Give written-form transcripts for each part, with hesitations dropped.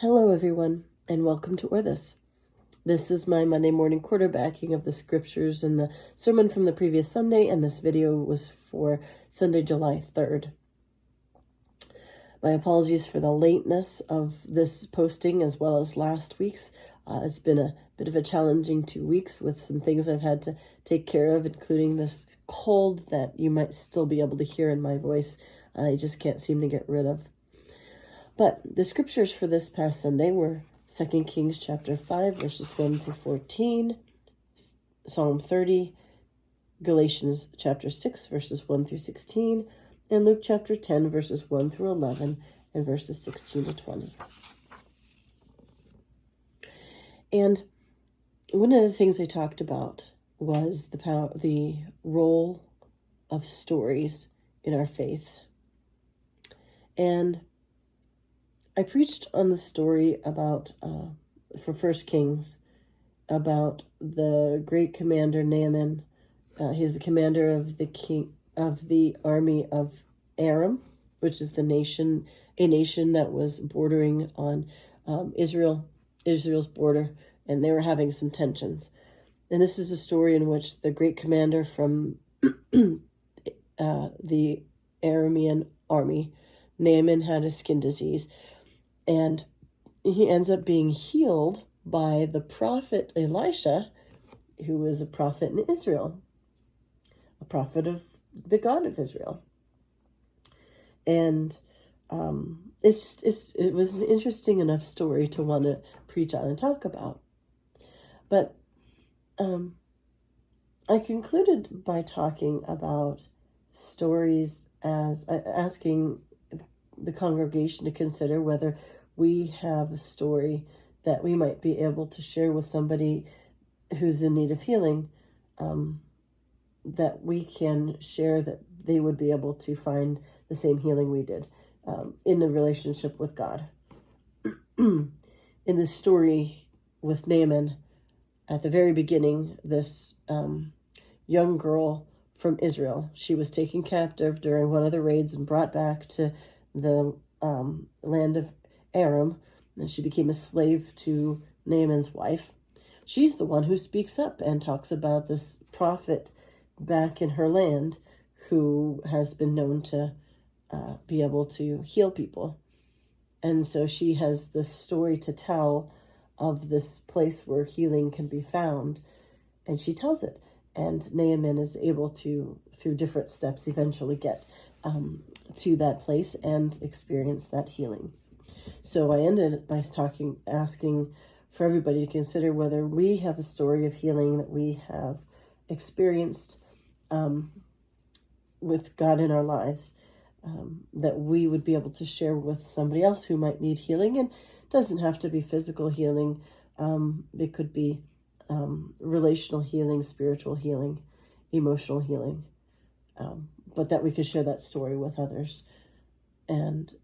Hello, everyone, and welcome to Or This. This is my Monday morning quarterbacking of the scriptures in the sermon from the previous Sunday, and this video was for Sunday, July 3rd. My apologies for the lateness of this posting as well as last week's. It's been a bit of a challenging 2 weeks with some things I've had to take care of, including this cold that you might still be able to hear in my voice. I just can't seem to get rid of. But the scriptures for this past Sunday were 2 Kings chapter 5, verses 1 through 14, Psalm 30, Galatians chapter 6, verses 1 through 16, and Luke chapter 10, verses 1 through 11, and verses 16 to 20. And one of the things I talked about was the role of stories in our faith. And I preached on the story about, for 1 Kings, about the great commander Naaman. He's the commander of the army of Aram, which is a nation that was bordering on Israel's border, and they were having some tensions. And this is a story in which the great commander from the Aramean army, Naaman, had a skin disease. And he ends up being healed by the prophet Elisha, who was a prophet in Israel, a prophet of the God of Israel. And it was an interesting enough story to want to preach on and talk about. But I concluded by talking about stories as asking the congregation to consider whether we have a story that we might be able to share with somebody who's in need of healing, that we can share, that they would be able to find the same healing we did in a relationship with God. In the story with Naaman, at the very beginning, this young girl from Israel, she was taken captive during one of the raids and brought back to the land of Aram, and she became a slave to Naaman's wife. She's the one who speaks up and talks about this prophet back in her land who has been known to be able to heal people. And so she has this story to tell of this place where healing can be found, and she tells it. And Naaman is able to, through different steps, eventually get to that place and experience that healing. So I ended by asking for everybody to consider whether we have a story of healing that we have experienced with God in our lives, that we would be able to share with somebody else who might need healing. And it doesn't have to be physical healing. It could be relational healing, spiritual healing, emotional healing, but that we could share that story with others, and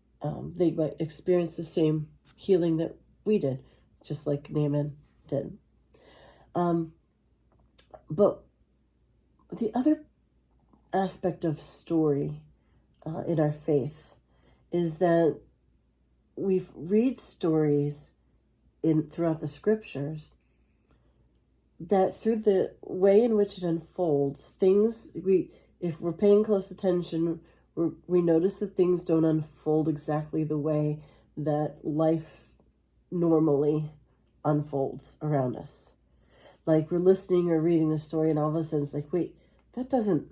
they might experience the same healing that we did, just like Naaman did. But the other aspect of story in our faith is that we read stories throughout the scriptures, that through the way in which it unfolds, if we're paying close attention, we notice that things don't unfold exactly the way that life normally unfolds around us. Like we're listening or reading the story, and all of a sudden it's like, wait, that doesn't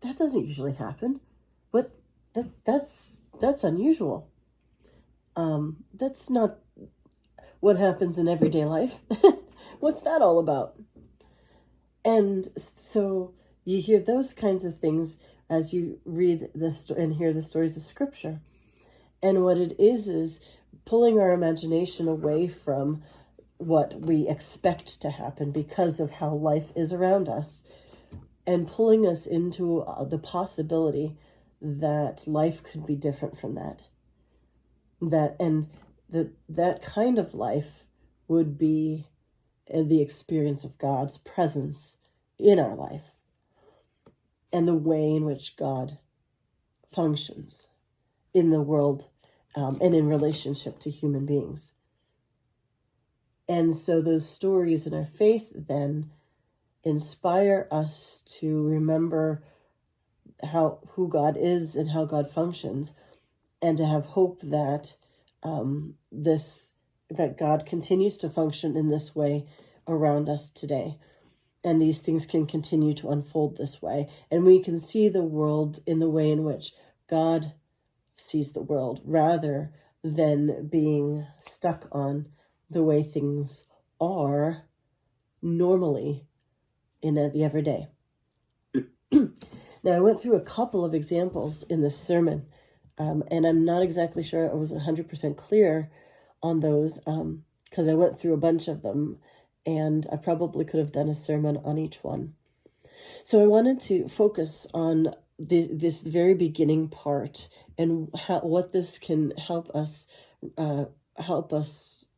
usually happen. What? That's unusual. That's not what happens in everyday life. What's that all about? And so you hear those kinds of things as you read and hear the stories of Scripture. And what it is pulling our imagination away from what we expect to happen because of how life is around us, and pulling us into the possibility that life could be different from that. That kind of life would be the experience of God's presence in our life, and the way in which God functions in the world and in relationship to human beings. And so those stories in our faith then inspire us to remember who God is and how God functions, and to have hope that that God continues to function in this way around us today. And these things can continue to unfold this way. And we can see the world in the way in which God sees the world, rather than being stuck on the way things are normally in the everyday. Now, I went through a couple of examples in this sermon, and I'm not exactly sure I was 100% clear on those, because I went through a bunch of them, and I probably could have done a sermon on each one. So I wanted to focus on this very beginning part, and what this can help us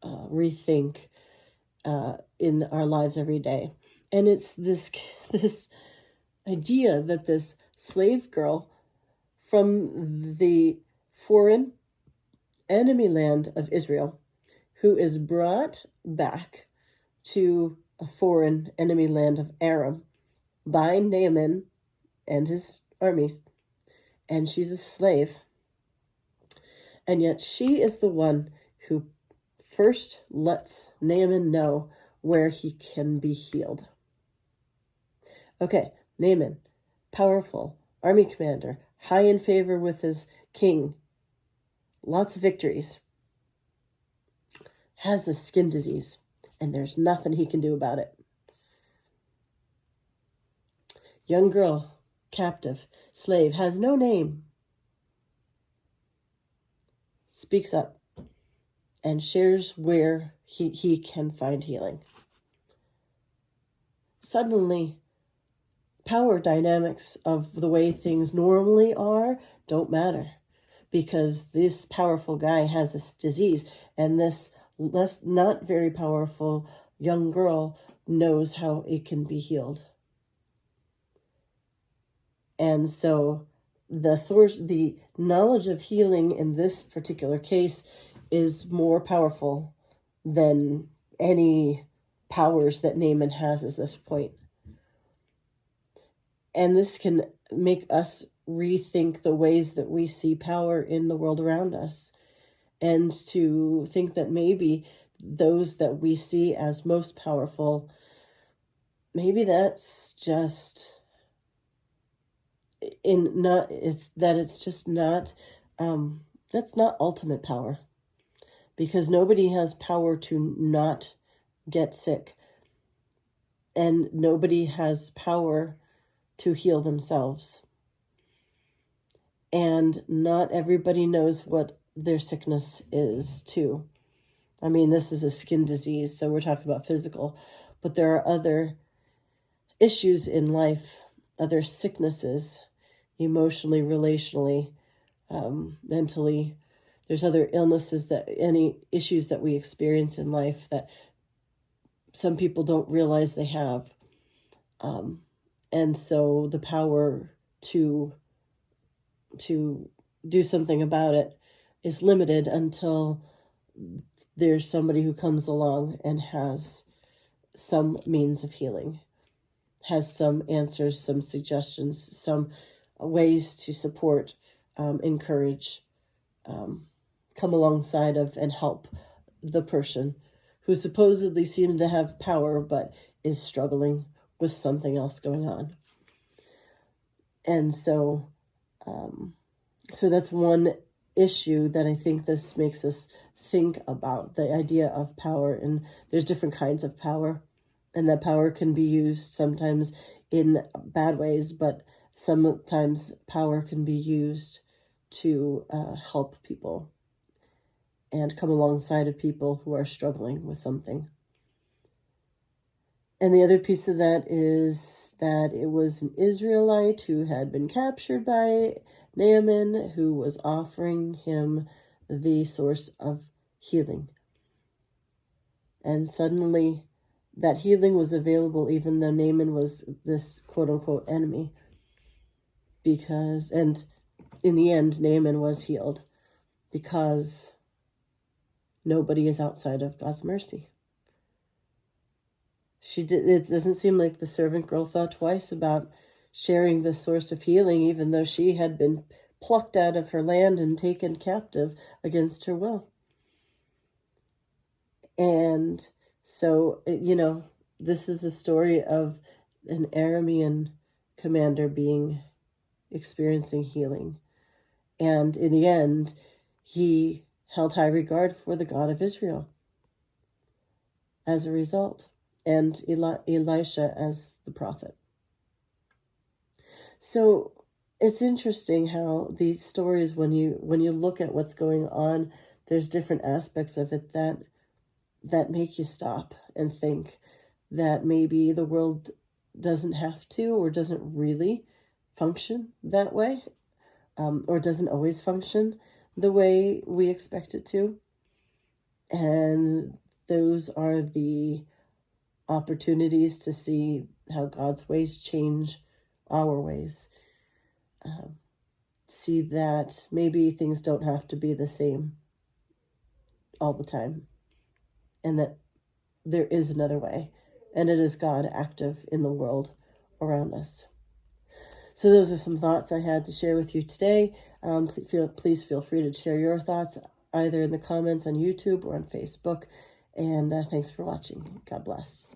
rethink in our lives every day. And it's this idea that this slave girl from the foreign enemy land of Israel, who is brought back to a foreign enemy land of Aram by Naaman and his armies, and she's a slave. And yet she is the one who first lets Naaman know where he can be healed. Okay, Naaman, powerful army commander, high in favor with his king, lots of victories, has a skin disease, and there's nothing he can do about it. Young girl, captive, slave, has no name, speaks up and shares where he can find healing. Suddenly, power dynamics of the way things normally are don't matter, because this powerful guy has this disease, and this not very powerful young girl knows how it can be healed. And so the knowledge of healing in this particular case is more powerful than any powers that Naaman has at this point. And this can make us rethink the ways that we see power in the world around us, and to think that maybe those that we see as most powerful, maybe that's just that's not ultimate power, because nobody has power to not get sick, and nobody has power to heal themselves. And not everybody knows what their sickness is, too. I mean, this is a skin disease, so we're talking about physical, but there are other issues in life, other sicknesses, emotionally, relationally, mentally. There's other illnesses, any issues that we experience in life that some people don't realize they have. And so the power to do something about it is limited until there's somebody who comes along and has some means of healing, has some answers, some suggestions, some ways to support, encourage, come alongside of and help the person who supposedly seems to have power but is struggling with something else going on. And so that's one issue that I think this makes us think about, the idea of power. And there's different kinds of power, and that power can be used sometimes in bad ways, but sometimes power can be used to help people and come alongside of people who are struggling with something. And the other piece of that is that it was an Israelite who had been captured by Naaman, who was offering him the source of healing. And suddenly that healing was available, even though Naaman was this quote-unquote enemy. And in the end, Naaman was healed, because nobody is outside of God's mercy. It doesn't seem like the servant girl thought twice about sharing the source of healing, even though she had been plucked out of her land and taken captive against her will. And so, this is a story of an Aramean commander experiencing healing. And in the end, he held high regard for the God of Israel as a result, and Elisha as the prophet. So it's interesting how these stories, when you look at what's going on, there's different aspects of it that make you stop and think that maybe the world doesn't have to or doesn't really function that way, or doesn't always function the way we expect it to. And those are the opportunities to see how God's ways change our ways. See that maybe things don't have to be the same all the time, and that there is another way, and it is God active in the world around us. So those are some thoughts I had to share with you today. Please feel free to share your thoughts either in the comments on YouTube or on Facebook. And thanks for watching. God bless.